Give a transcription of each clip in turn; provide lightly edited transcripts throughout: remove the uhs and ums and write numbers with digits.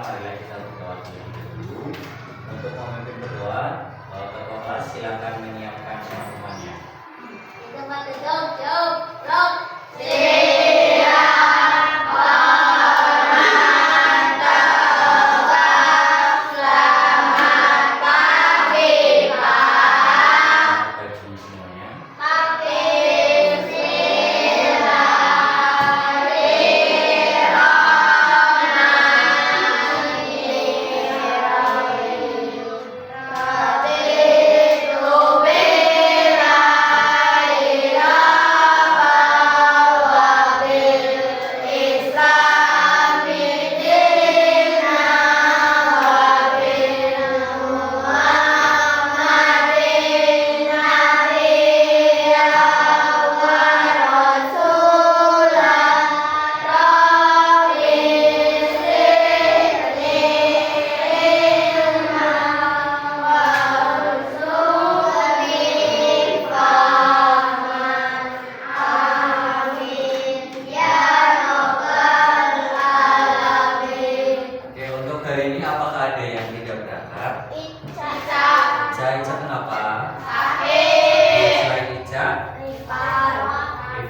marilah kita berdoa terlebih dahulu. Untuk memimpin berdoa, ketua kelas silakan menyiapkan pengumumannya.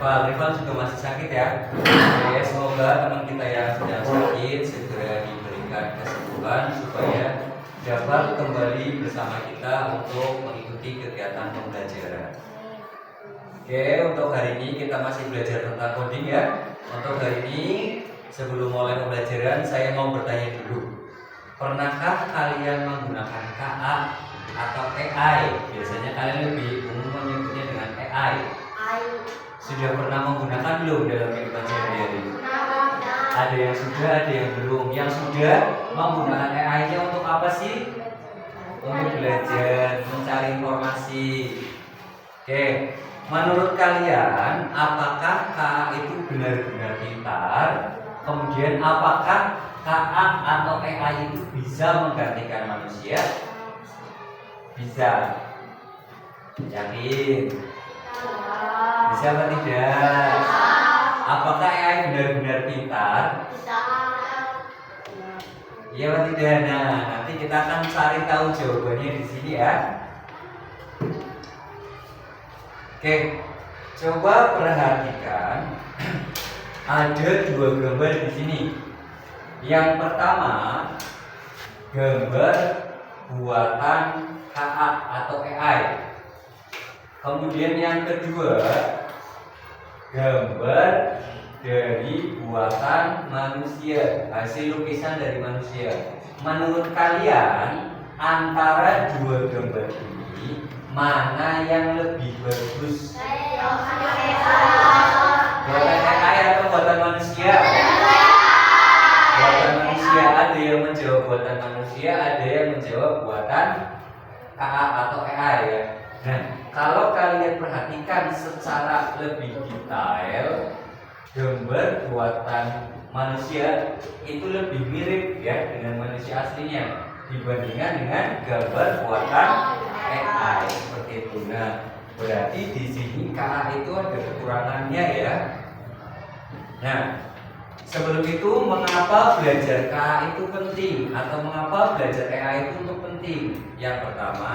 Rival juga masih sakit ya. Oke, semoga teman kita yang sedang sakit segera diberikan kesembuhan supaya dapat kembali bersama kita untuk mengikuti kegiatan pembelajaran. Oke, untuk hari ini kita masih belajar tentang coding ya. Untuk hari ini sebelum mulai pembelajaran saya mau bertanya dulu. Pernahkah kalian menggunakan KA atau AI? Biasanya kalian lebih umum menyebutnya dengan AI. Sudah pernah menggunakan belum dalam kehidupan sehari-hari? Ada yang sudah, ada yang belum. Yang sudah menggunakan AI-nya untuk apa sih? Untuk belajar, mencari informasi. Oke, menurut kalian apakah KA itu benar-benar pintar? Kemudian apakah KA atau AI itu bisa menggantikan manusia? Bisa. Yakin? Bisa atau tidak? Apakah AI benar-benar pintar? Bisa. Iya atau tidak? Nah, nanti kita akan cari tahu jawabannya di sini ya. Oke, coba perhatikan. Ada dua gambar di sini. Yang pertama, gambar buatan KA atau AI. Kemudian yang kedua, gambar dari buatan manusia, hasil lukisan dari manusia. Menurut kalian antara dua gambar ini mana yang lebih bagus? Buatan AI atau buatan manusia? Buatan manusia. Ada yang menjawab buatan manusia, ada yang menjawab buatan KA atau AI ya. Nah, kalau kalian perhatikan secara lebih detail, gambar buatan manusia itu lebih mirip ya dengan manusia aslinya dibandingkan dengan gambar buatan AI seperti itu. Nah, berarti di sini KA itu ada kekurangannya ya. Nah, sebelum itu mengapa belajar KA itu penting atau mengapa belajar AI itu untuk penting? Yang pertama,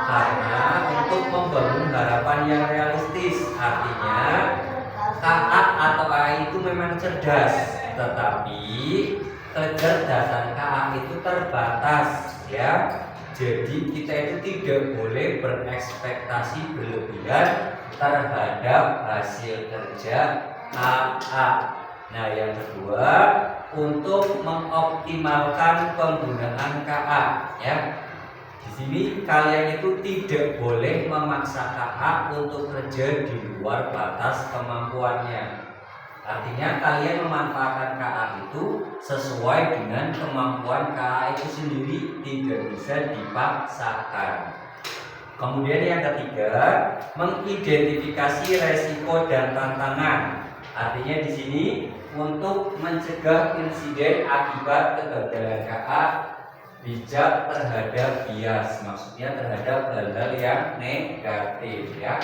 karena untuk membangun harapan yang realistis. Artinya KA atau AI itu memang cerdas, tetapi kecerdasan KA itu terbatas ya. Jadi kita itu tidak boleh berekspektasi berlebihan terhadap hasil kerja KA. Nah, yang kedua, untuk mengoptimalkan penggunaan KA ya. Di sini kalian itu tidak boleh memaksa KA untuk kerja di luar batas kemampuannya. Artinya kalian memanfaatkan KA itu sesuai dengan kemampuan KA itu sendiri, tidak bisa dipaksakan. Kemudian yang ketiga, mengidentifikasi resiko dan tantangan. Artinya di sini untuk mencegah insiden akibat kegagalan KA, bijak terhadap bias, maksudnya terhadap hal-hal yang negatif ya.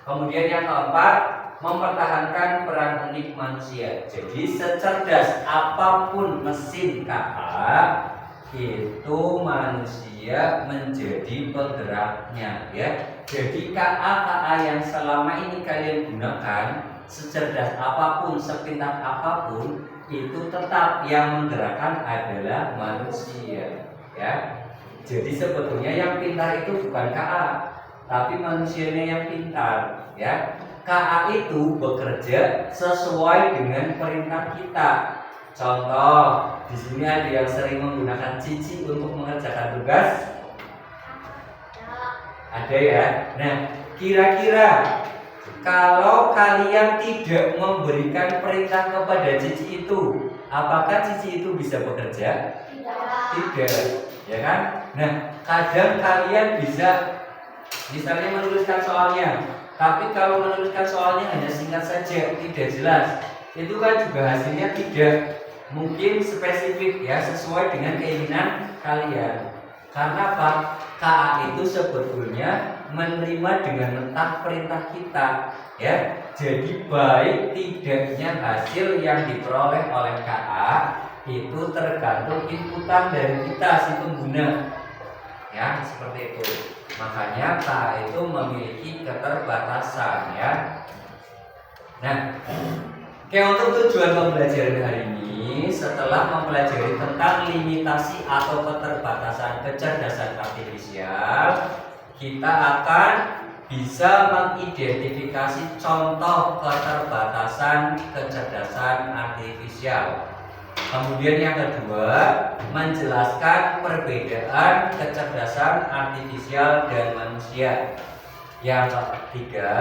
Kemudian yang keempat, mempertahankan peran unik manusia. Jadi secerdas apapun mesin KA, itu manusia menjadi penggeraknya, ya. Jadi KA yang selama ini kalian gunakan, secerdas apapun, sepintar apapun, itu tetap yang menggerakkan adalah manusia, ya. Jadi sebetulnya yang pintar itu bukan KA, tapi manusianya yang pintar, ya. KA itu bekerja sesuai dengan perintah kita. Contoh, di sini ada yang sering menggunakan cici untuk mengerjakan tugas. Ada ya. Nah, kira-kira kalau kalian tidak memberikan perintah kepada cici itu, apakah cici itu bisa bekerja? Tidak, ya kan? Nah, kadang kalian bisa misalnya menuliskan soalnya, tapi kalau menuliskan soalnya hanya singkat saja, tidak jelas, itu kan juga hasilnya tidak mungkin spesifik, ya, sesuai dengan keinginan kalian. Karena apa? KA itu sebetulnya menerima dengan mentah perintah kita, ya. Jadi baik tidaknya hasil yang diperoleh oleh KA itu tergantung inputan dari kita si pengguna, ya, seperti itu. Makanya KA itu memiliki keterbatasan, ya. Nah, untuk tujuan pembelajaran hari ini, setelah mempelajari tentang limitasi atau keterbatasan kecerdasan artifisial, kita akan bisa mengidentifikasi contoh keterbatasan kecerdasan artifisial. Kemudian yang kedua, menjelaskan perbedaan kecerdasan artifisial dan manusia. Yang ketiga,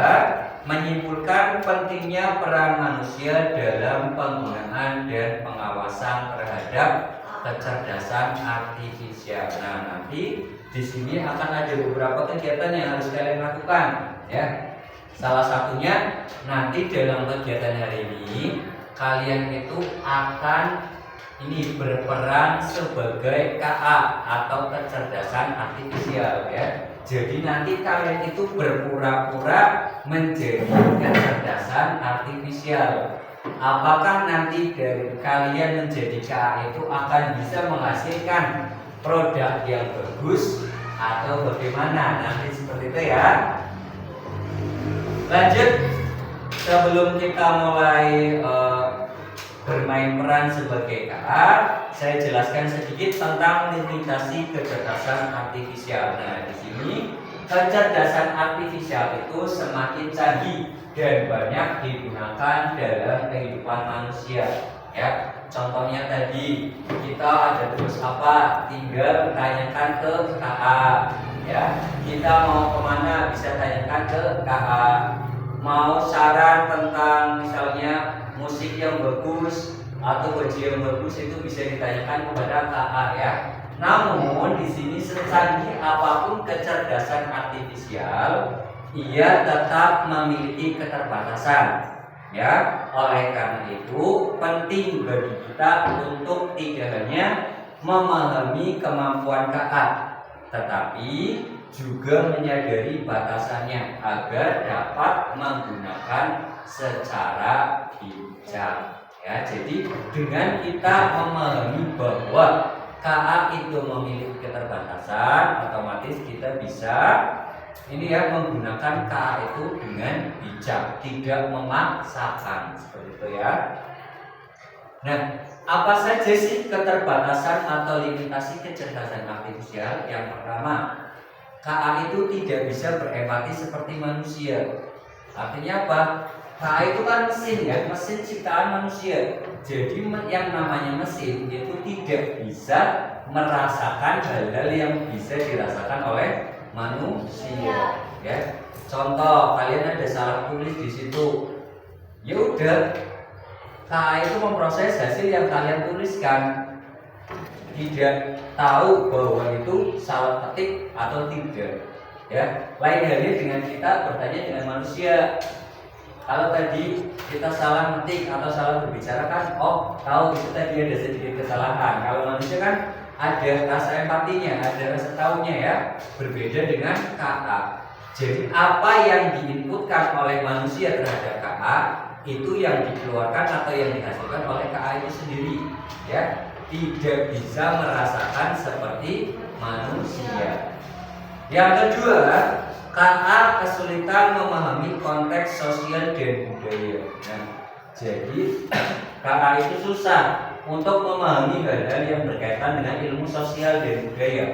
menyimpulkan pentingnya peran manusia dalam penggunaan dan pengawasan terhadap kecerdasan artifisial. Nah, nanti di sini akan ada beberapa kegiatan yang harus kalian lakukan, ya. Salah satunya nanti dalam kegiatan hari ini kalian itu akan berperan sebagai KA atau kecerdasan artifisial, ya. Jadi nanti kalian itu berpura-pura menjadi kecerdasan artifisial. Apakah nanti dari kalian menjadi KA itu akan bisa menghasilkan produk yang bagus atau bagaimana? Nanti seperti itu, ya. Lanjut, sebelum kita mulai bermain peran sebagai KA, saya jelaskan sedikit tentang limitasi kecerdasan artifisial. Nah, di sini kecerdasan artifisial itu semakin canggih dan banyak digunakan dalam kehidupan manusia, ya. Contohnya tadi kita ada tugas apa, tinggal tanyakan ke KA, ya. Kita mau kemana bisa tanyakan ke KA. Mau saran tentang misalnya musik yang bagus atau baju yang bagus itu bisa ditanyakan kepada KA, ya. Namun di sini secanggih apapun kecerdasan artifisial, ia tetap memiliki keterbatasan, ya. Oleh karena itu penting bagi kita untuk tidak hanya memahami kemampuan KA, tetapi juga menyadari batasannya agar dapat menggunakan secara bijak, ya. Jadi dengan kita memahami bahwa KA itu memiliki keterbatasan, otomatis kita bisa menggunakan KA itu dengan bijak, tidak memaksakan, seperti itu, ya. Nah, apa saja sih keterbatasan atau limitasi kecerdasan artifisial? Yang pertama, KA itu tidak bisa berempati seperti manusia. Artinya apa? KA itu kan mesin, ya, mesin ciptaan manusia. Jadi yang namanya mesin itu tidak bisa merasakan hal-hal yang bisa dirasakan oleh manusia, ya. Contoh, kalian ada salah tulis di situ, ya udah, KA itu memproses hasil yang kalian tuliskan, tidak tahu bahwa itu salah ketik atau tidak, ya. Lain halnya dengan kita bertanya dengan manusia. Kalau tadi kita salah ketik atau salah berbicara kan, oh tahu itu tadi ada sedikit kesalahan. Kalau manusia kan ada rasa empatinya, ada rasa taunya, ya. Berbeda dengan KA. Jadi apa yang diinputkan oleh manusia terhadap KA itu yang dikeluarkan atau yang dihasilkan oleh KA itu sendiri, ya. Tidak bisa merasakan seperti manusia. Yang kedua, KA kesulitan memahami konteks sosial dan budaya. Nah, jadi KA itu susah untuk memahami hal-hal yang berkaitan dengan ilmu sosial dan budaya.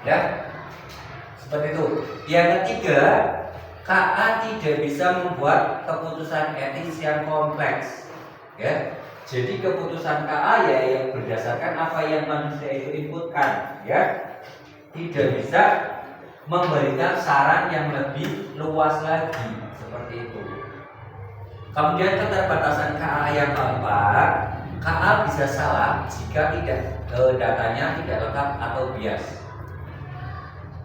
Ya, seperti itu. Yang ketiga, KA tidak bisa membuat keputusan etis yang kompleks. Ya, jadi keputusan KA ya yang berdasarkan apa yang manusia itu inputkan. Ya, tidak bisa memberikan saran yang lebih luas lagi seperti itu. Kemudian keterbatasan KA yang keempat, KA bisa salah jika datanya tidak lengkap atau bias.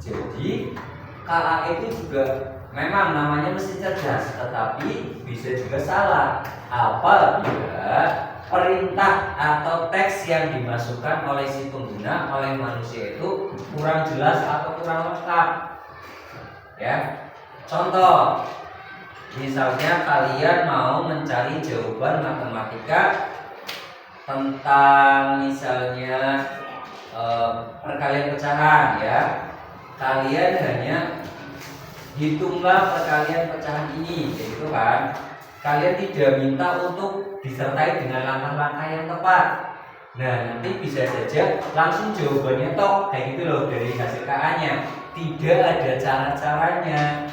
Jadi KA itu juga memang namanya mesin cerdas, tetapi bisa juga salah apabila perintah atau teks yang dimasukkan oleh si pengguna oleh manusia itu kurang jelas atau kurang lengkap. Ya, contoh, misalnya kalian mau mencari jawaban matematika tentang misalnya perkalian pecahan, ya. Kalian hanya hitunglah perkalian pecahan ini, gitu kan. Kalian tidak minta untuk disertai dengan langkah-langkah yang tepat. Nah, nanti bisa saja langsung jawabannya tok kayak gitu loh dari hasil KA-nya. Tidak ada cara-caranya.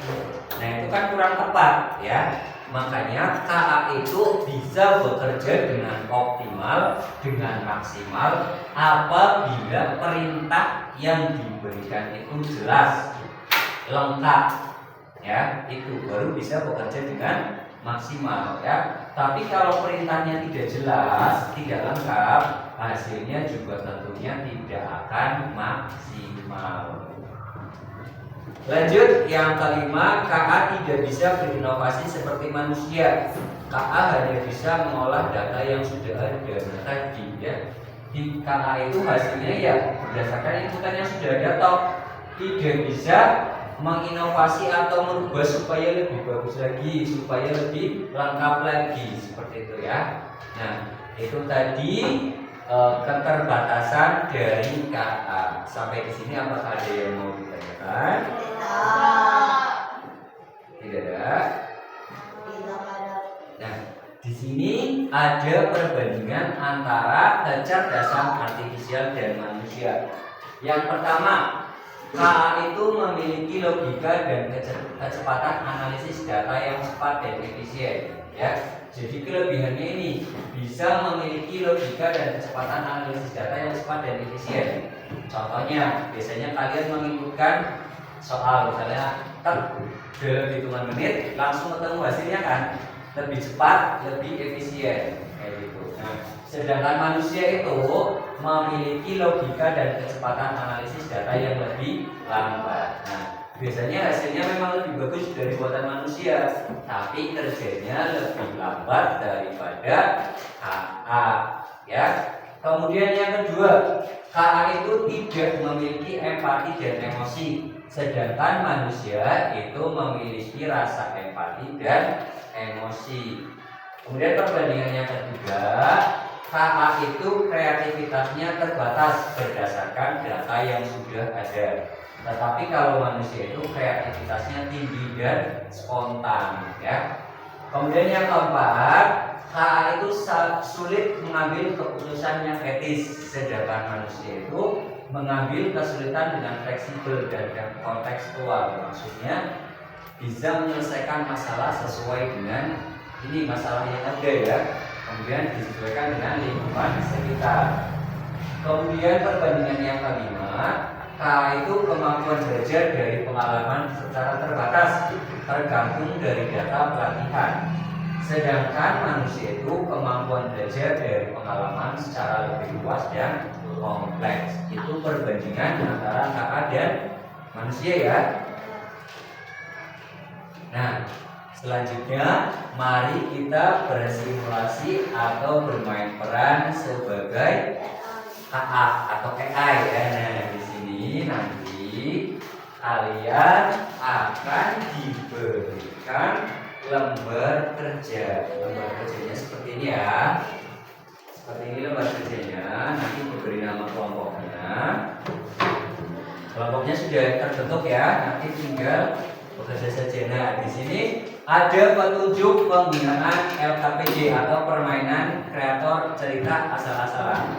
Nah, itu kan kurang tepat, ya. Makanya KA itu bisa bekerja dengan optimal, dengan maksimal apabila perintah yang diberikan itu jelas, lengkap, ya. Itu baru bisa bekerja dengan maksimal, ya. Tapi kalau perintahnya tidak jelas, tidak lengkap, hasilnya juga tentunya tidak akan maksimal. Lanjut, yang kelima, KA tidak bisa berinovasi seperti manusia. KA hanya bisa mengolah data yang sudah ada. Nah, tadi, ya, di KA itu hasilnya ya berdasarkan inputan yang sudah ada, toh tidak bisa menginovasi atau merubah supaya lebih bagus lagi, supaya lebih lengkap lagi, seperti itu, ya. Nah, itu tadi keterbatasan dari KA. Sampai di sini apakah ada yang mau ditanyakan? Tidak ada. Nah, di sini ada perbandingan antara kecerdasan artifisial dan manusia. Yang pertama, KA itu memiliki logika dan kecepatan analisis data yang cepat dan efisien, ya. Jadi kelebihannya ini bisa memiliki logika dan kecepatan analisis data yang cepat dan efisien. Contohnya, biasanya kalian menginputkan soal misalnya dalam hitungan menit langsung ketemu hasilnya kan, lebih cepat, lebih efisien kayak gitu. Nah, sedangkan manusia itu memiliki logika dan kecepatan analisis data yang lebih lambat. Nah, biasanya hasilnya memang lebih bagus dari buatan manusia, tapi kerjanya lebih lambat daripada KA, ya. Kemudian yang kedua, KA itu tidak memiliki empati dan emosi, sedangkan manusia itu memiliki rasa empati dan emosi. Kemudian perbandingan yang ketiga, KA itu kreativitasnya terbatas berdasarkan data yang sudah ada. Tetapi kalau manusia itu kreativitasnya tinggi dan spontan, ya. Kemudian yang keempat, KA itu sulit mengambil keputusan yang etis, sedangkan manusia itu mengambil kesulitan dengan fleksibel dan kontekstual. Maksudnya bisa menyelesaikan masalah sesuai dengan ini masalah yang ada, ya. Kemudian disesuaikan dengan lingkungan sekitar. Kemudian perbandingan yang kelima, KA itu kemampuan belajar dari pengalaman secara terbatas, tergantung dari data pelatihan. Sedangkan manusia itu kemampuan belajar dari pengalaman secara lebih luas dan kompleks. Itu perbandingan antara KA dan manusia, ya. Nah, selanjutnya mari kita bersimulasi atau bermain peran sebagai KA atau AI, ya. Nah, di sini nanti kalian akan diberikan lembar kerja. Lembar kerjanya seperti ini ya. Seperti ini lembar kerjanya. Nanti diberi nama kelompoknya. Kelompoknya sudah terbentuk ya. Nanti tinggal bekerja saja. Nah, di sini ada petunjuk penggunaan LKPD atau permainan kreator cerita asal-asalan.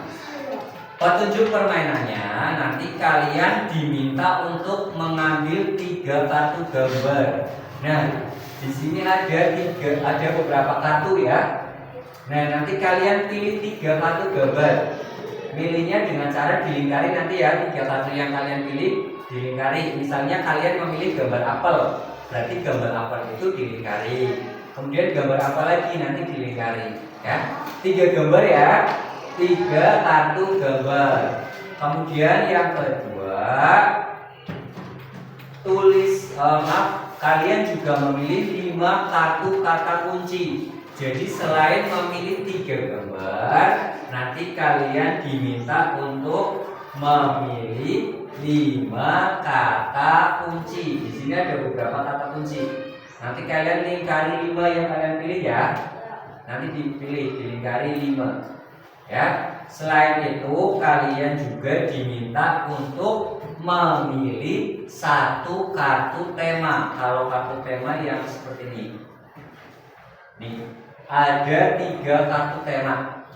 Petunjuk permainannya, nanti kalian diminta untuk mengambil 3 kartu gambar. Nah, di sini ada beberapa kartu ya. Nah, nanti kalian pilih 3 kartu gambar. Milihnya dengan cara dilingkari nanti ya. 3 kartu yang kalian pilih dilingkari. Misalnya kalian memilih gambar apel, berarti gambar apel itu dilingkari. Kemudian gambar apa lagi nanti dilingkari ya. 3 gambar ya. 3 kartu gambar. Kemudian yang kedua, kalian juga memilih 5 kartu kata kunci. Jadi selain memilih 3 gambar, nanti kalian diminta untuk memilih 5 kata kunci. Di sini ada beberapa kata kunci. Nanti kalian lingkari 5 yang kalian pilih ya. Nanti dilingkari 5. Ya, selain itu kalian juga diminta untuk memilih 1 kartu tema. Kalau kartu tema yang seperti ini. Nih, ada 3 kartu tema.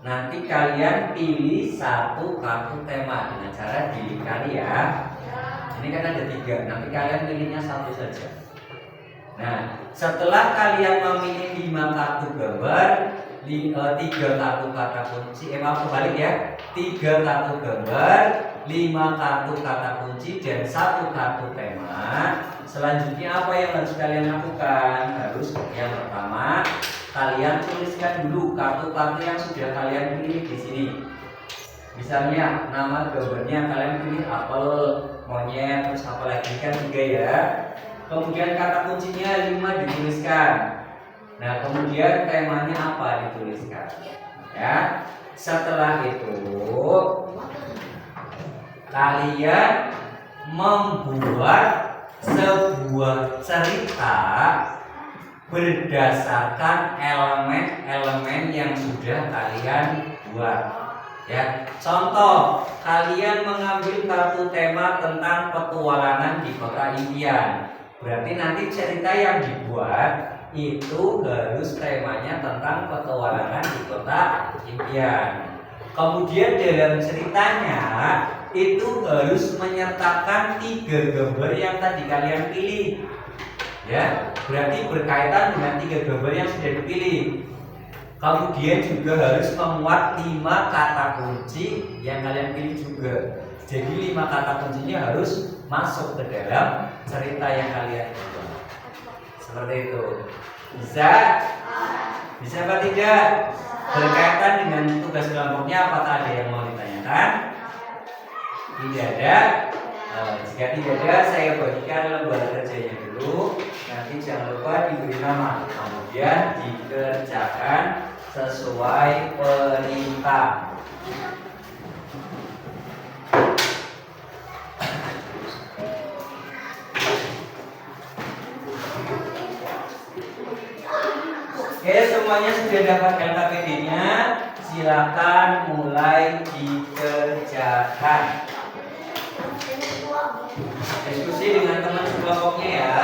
Nanti kalian pilih 1 kartu tema dengan cara dilingkari ya. Ini kan ada 3. Nanti kalian pilihnya 1 saja. Nah, setelah kalian memilih 5 kartu gambar, 3 kartu kata kunci, kebalik ya. 3 kartu gambar, 5 kartu kata kunci dan 1 kartu tema. Selanjutnya apa yang harus kalian lakukan? Harus yang pertama, kalian tuliskan dulu kartu-kartu yang sudah kalian pilih di sini. Misalnya nama gambarnya kalian pilih apel, monyet, terus apa lagi kan 3 ya. Kemudian kata kuncinya 5 dituliskan. Nah, kemudian temanya apa dituliskan ya. Setelah itu kalian membuat sebuah cerita berdasarkan elemen-elemen yang sudah kalian buat ya. Contoh, kalian mengambil kartu tema tentang petualangan di kota impian. Berarti nanti cerita yang dibuat itu harus temanya tentang petualangan di kota impian. Kemudian dalam ceritanya itu harus menyertakan 3 gambar yang tadi kalian pilih. Ya, berarti berkaitan dengan 3 gambar yang sudah dipilih. Kemudian juga harus memuat 5 kata kunci yang kalian pilih juga. Jadi 5 kata kuncinya harus masuk ke dalam cerita yang kalian buat. Seperti itu. Bisa? Bisa apa tidak? Berkaitan dengan tugas kelompoknya, apakah ada yang mau ditanyakan? Tidak ada. Jika tidak ada, saya bagikan lembar kerjanya dulu. Nanti jangan lupa diberi nama, kemudian dikerjakan sesuai perintah. Oke, semuanya sudah dapat LKPD-nya. Silakan mulai dikerjakan. Diskusi dengan teman sekelompoknya ya.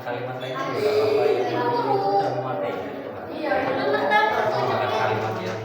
kalimat lainnya juga apa yang itu termuat ya. Menggunakan kalimat yang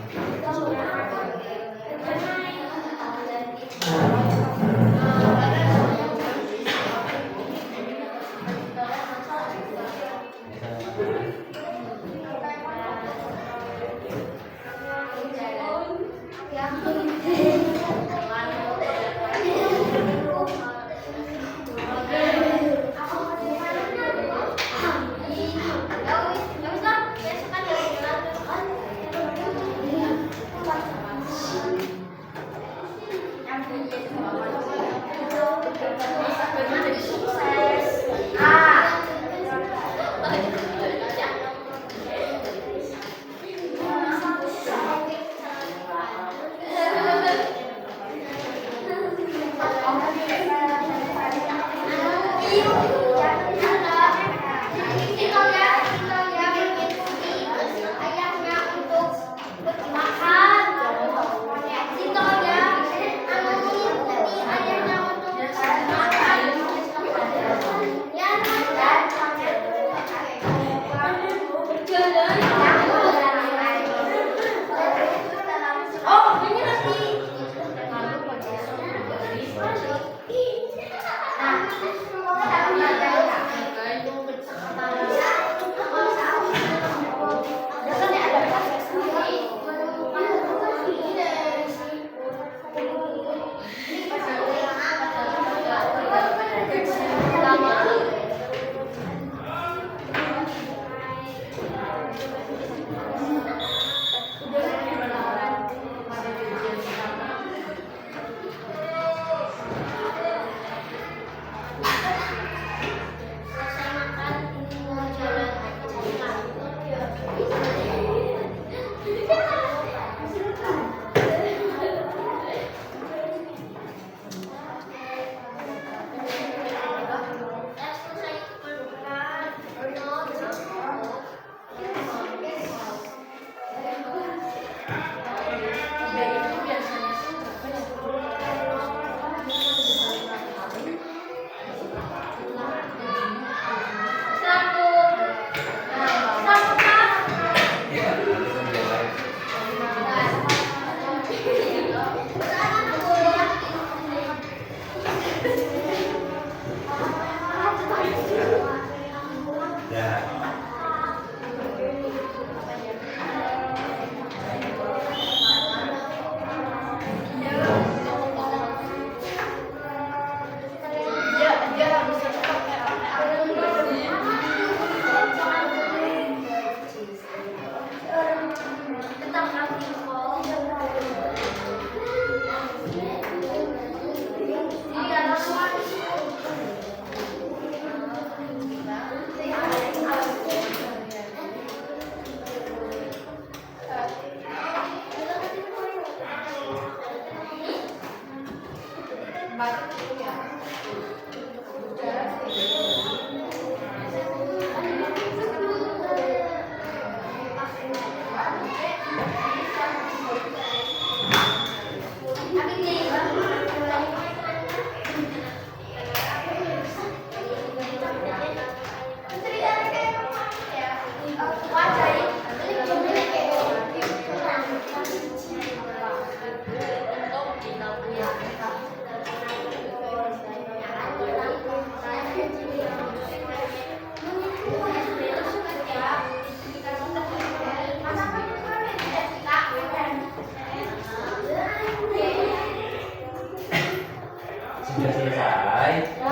sudah selesai.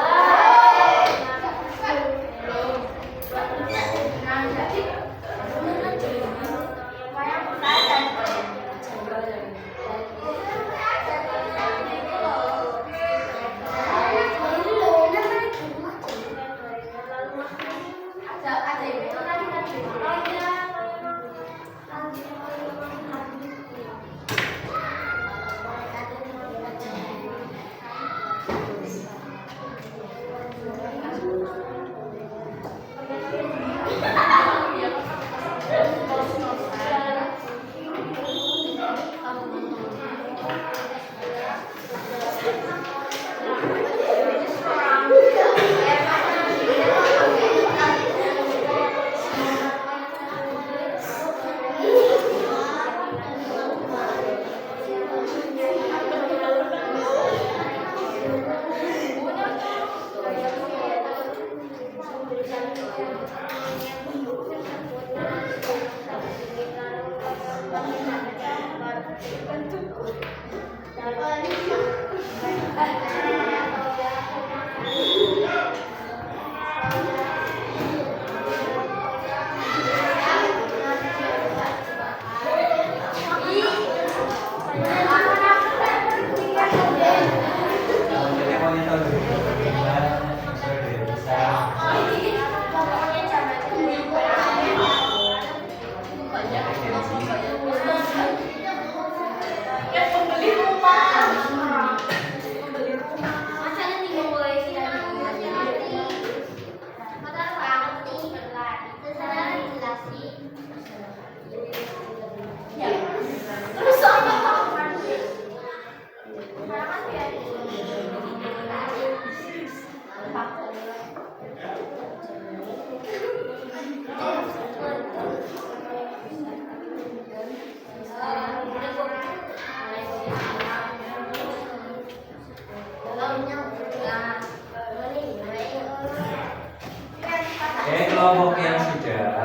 kelompok yang sudah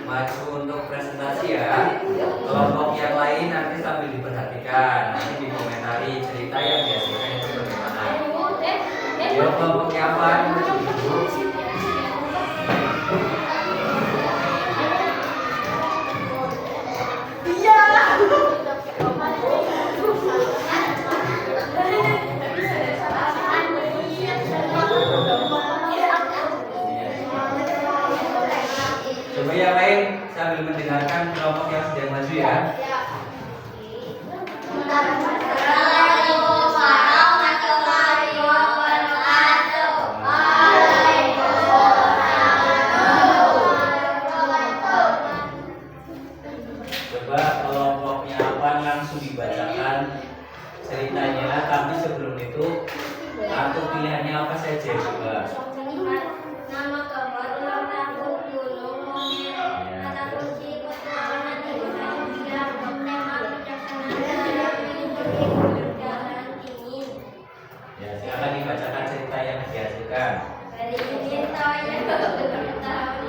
maju untuk presentasi ya. Kelompok yang lain nanti sambil diperhatikan, nanti dikomentari cerita yang dihasilkan itu bagaimana. Yo, kelompoknya apa? Coba yang lain sambil mendengarkan kelompok yang sudah maju ya. Coba kelompoknya apa langsung dibacakan ceritanya, tapi sebelum itu kartu pilihannya apa saja coba. Nama gambar ulang tahun gunung monyet, kata kunci petualangan tema kebijaksanaan berjalan dingin. Ya, silakan dibacakan cerita yang dihasilkan. Dari cinta yang bertahun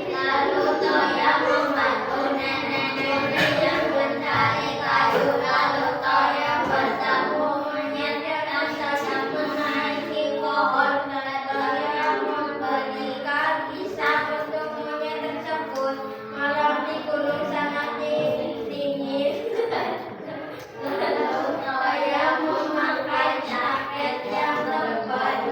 lalu Toya membantu nenek-nenek yang mencari kayu. Lalu Toya bertemu monyet yang sedang menaiki pohon. Toya memberikan kisah untuk monyet tersebut. Malam di gunung sangat dingin. Lalu Toya memakai jaket yang tebal.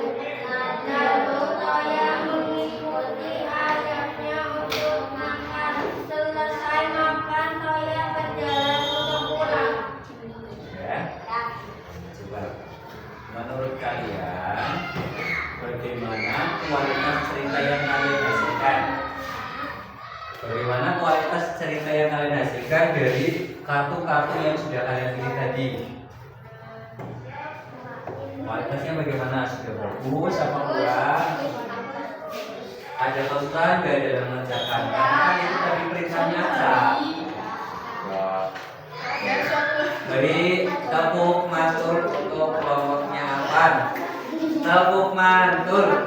Lalu Toya mengikuti ayahnya untuk makan. Selesai makan, Toya berjalan untuk pulang. Ya, coba menurut kalian bagaimana kualitas cerita yang kalian hasilkan? Bagaimana kualitas cerita yang kalian hasilkan dari kartu-kartu yang sudah kalian pilih tadi? Kualitasnya bagaimana? Sudah bagus apa kurang? Ada kesulitan gak dalam mengerjakan? Karena kan itu tadi perintahnya nyata. Wah. Beri tepuk mantul untuk kelompoknya apa? Tepuk mantul.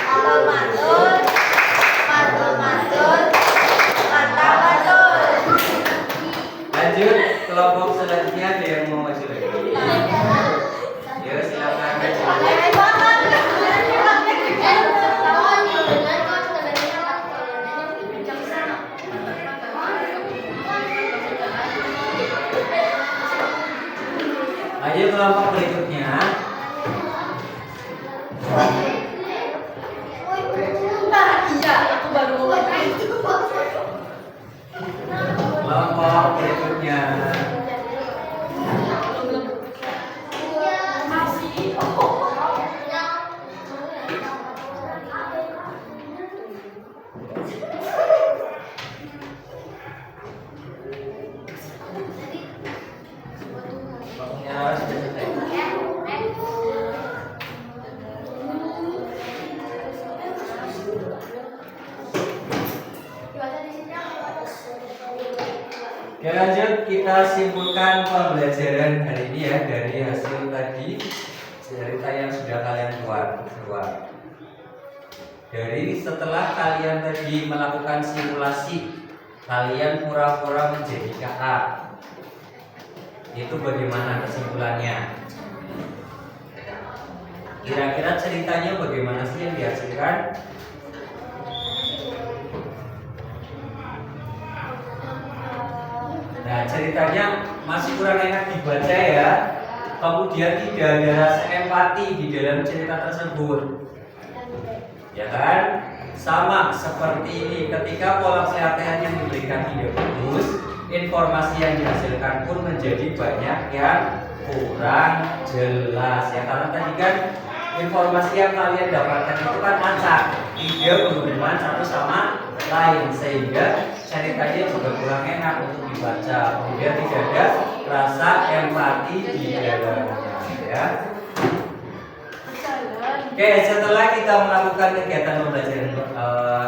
Mantul, mantul, mantul, mantul, mantap, mantul. Lanjut kelompok selanjutnya, ada yang mau maju lagi? Ya silakan. Ayo kelompok berikutnya. Kelompok berikutnya. Kelompoknya sudah selesai. Oke, lanjut kita simpulkan pembelajaran hari ini ya dari hasil tadi cerita yang sudah kalian buat. Dari setelah kalian tadi melakukan simulasi, kalian pura-pura menjadi KA. Itu bagaimana kesimpulannya? Kira-kira ceritanya bagaimana sih yang dihasilkan? Nah, ceritanya masih kurang enak dibaca ya. Kemudian tidak ada rasa empati di dalam cerita tersebut. Ya kan? Sama seperti ini, ketika pola pelatihan yang diberikan tidak bagus, informasi yang dihasilkan pun menjadi banyak yang kurang jelas. Ya karena tadi kan informasi yang kalian dapatkan itu kan acak, tidak berhubungan satu sama lain, sehingga ceritanya juga kurang enak untuk dibaca. Kemudian tidak ada rasa empati di dalamnya, ya. Oke, setelah kita melakukan kegiatan pembelajaran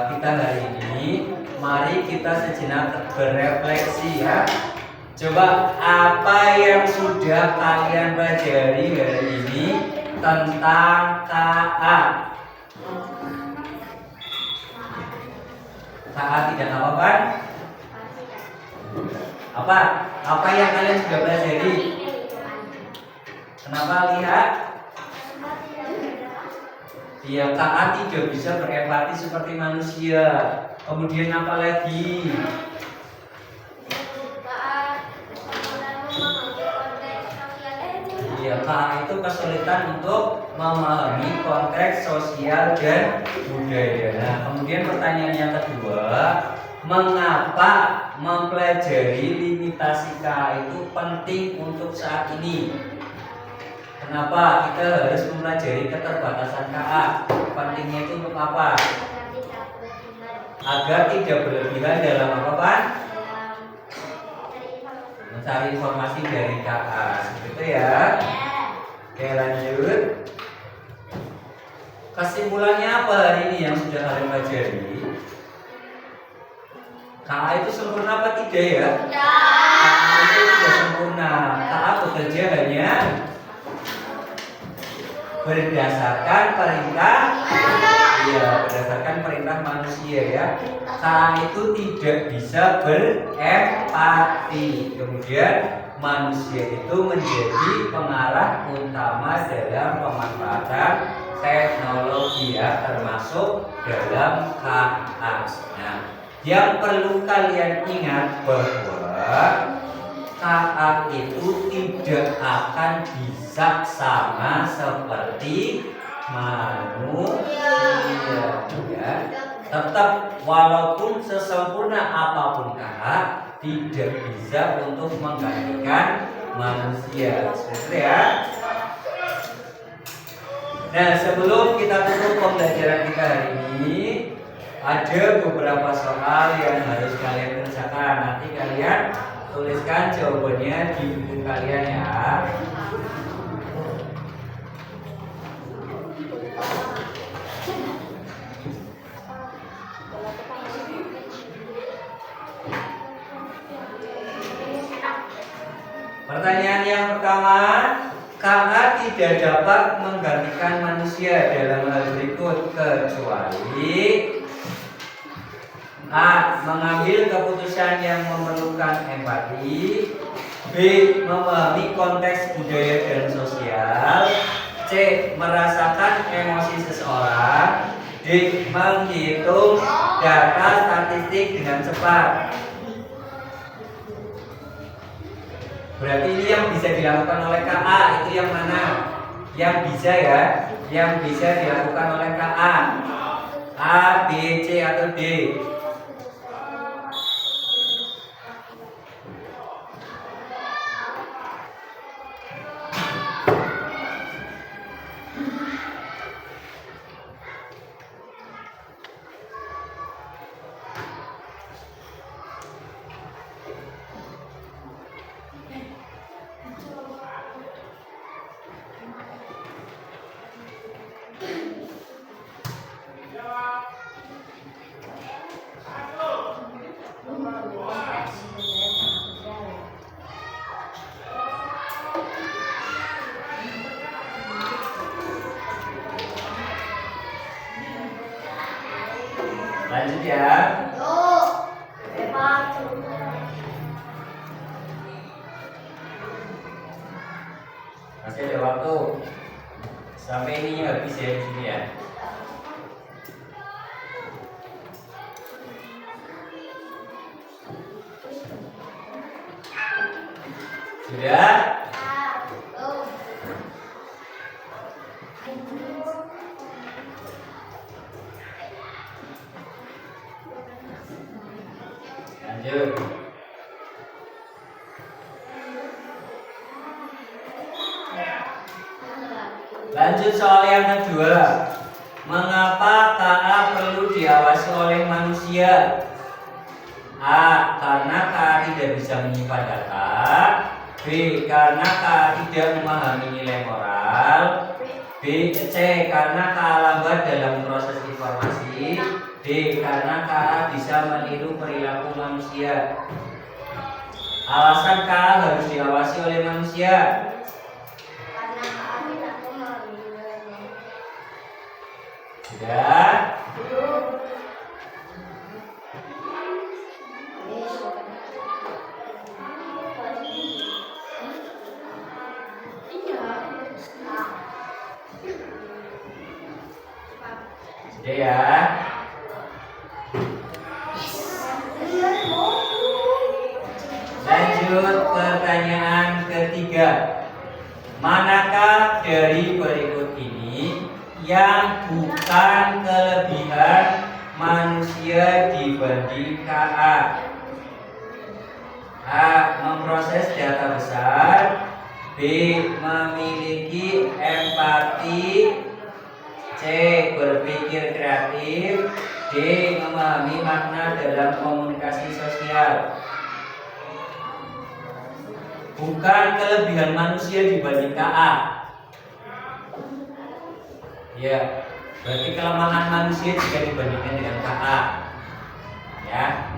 kita hari ini, mari kita sejenak berefleksi ya. Coba apa yang sudah kalian pelajari hari ini tentang KA? KA tidak apa-apa? Apa yang kalian sudah pelajari? Kenapa lihat? Ya, KA tidak bisa berempati seperti manusia. Kemudian apa lagi? Ya, KA itu kesulitan untuk memahami konteks sosial dan budaya. Nah, kemudian pertanyaan yang kedua, mengapa mempelajari limitasi KA itu penting untuk saat ini? Kenapa kita harus mempelajari keterbatasan KA? Pentingnya itu untuk apa? Agar tidak berlebihan dalam apa, Pak? Mencari informasi dari KA, seperti itu ya. Oke, lanjut. Kesimpulannya apa hari ini yang sudah kalian pelajari? KA itu sempurna apa tidak ya? KA itu tidak sempurna. KA bekerja hanya berdasarkan perintah, iya, berdasarkan perintah manusia ya. KA itu tidak bisa berempati. Kemudian manusia itu menjadi pengarah utama dalam pemanfaatan teknologi ya, termasuk dalam KA. Nah, yang perlu kalian ingat bahwa KA itu tidak akan bisa sama seperti manusia ya. Tetap walaupun sesempurna apapun KA tidak bisa untuk menggantikan manusia. Seperti ya. Nah, sebelum kita tutup pembelajaran kita hari ini, ada beberapa soal yang harus kalian kerjakan. Nanti kalian tuliskan jawabannya di buku kalian ya. Pertanyaan yang pertama, KA tidak dapat menggantikan manusia dalam hal berikut kecuali A. Mengambil keputusan yang memerlukan empati, B. Memahami konteks budaya dan sosial, C. Merasakan emosi seseorang, D. Menghitung data statistik dengan cepat. Berarti ini yang bisa dilakukan oleh KA itu yang mana? Yang bisa ya, yang bisa dilakukan oleh KA. A, B, C atau D? Lanjut ya. Masih ada waktu sampai ini habis ya di sini ya. Sudah? Lanjut. Lanjut soal yang kedua. Mengapa KA perlu diawasi oleh manusia? A. Karena KA tidak bisa menyimpan data. B. Karena KA tidak memahami nilai moral. B. C. Karena KA lambat dalam proses informasi. D. Karena KA bisa meniru perilaku manusia. Alasan KA harus diawasi oleh manusia. Karena kami takut melindunginya. Sudah? Sudah ya? Lanjut pertanyaan ketiga. Manakah dari berikut ini yang bukan kelebihan manusia dibanding KA? A. Memproses data besar. B. Memiliki empati. C. Berpikir kreatif. D. Memahami makna dalam komunikasi sosial. Bukan kelebihan manusia dibanding KA. Ya, berarti kelemahan manusia jika dibandingkan dengan KA. Ya.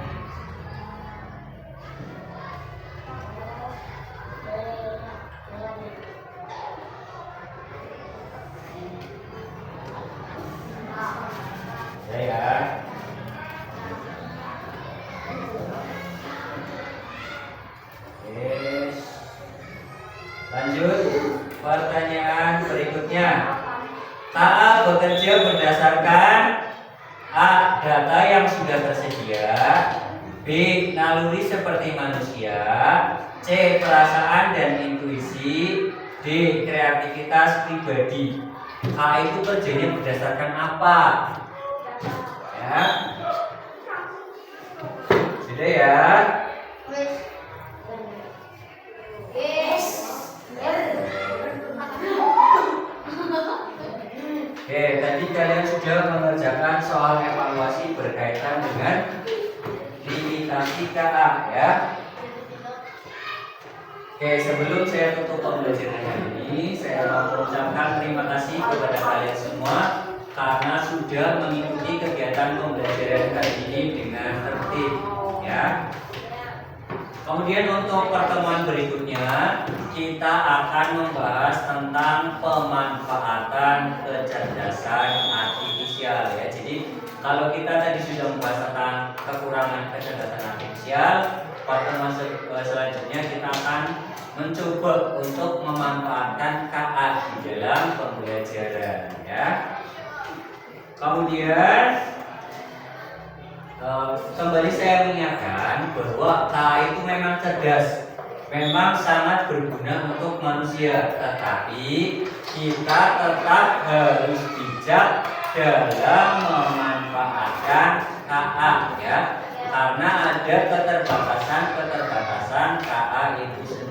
Ya. Yes. Lanjut pertanyaan berikutnya. KA bekerja berdasarkan A. Data yang sudah tersedia. B. Naluri seperti manusia. C. Perasaan dan intuisi. D. Kreativitas pribadi. KA itu kerjanya berdasarkan apa? Ya. Sudah ya? Oke, tadi kalian sudah mengerjakan soal evaluasi berkaitan dengan limitasi KA ya. Oke, sebelum saya tutup pembelajaran hari ini, saya mau mengucapkan terima kasih kepada kalian semua karena sudah mengikuti kegiatan pembelajaran hari ini dengan tertib ya. Kemudian untuk pertemuan berikutnya kita akan membahas tentang pemanfaatan kecerdasan artifisial ya. Jadi kalau kita tadi sudah membahas tentang kekurangan kecerdasan artifisial, pertemuan selanjutnya kita akan mencoba untuk memanfaatkan KA di dalam pembelajaran ya. Kemudian kembali saya mengingatkan bahwa KA itu memang cerdas, memang sangat berguna untuk manusia, tetapi kita tetap harus bijak dalam memanfaatkan KA ya, karena ada keterbatasan KA itu sendiri.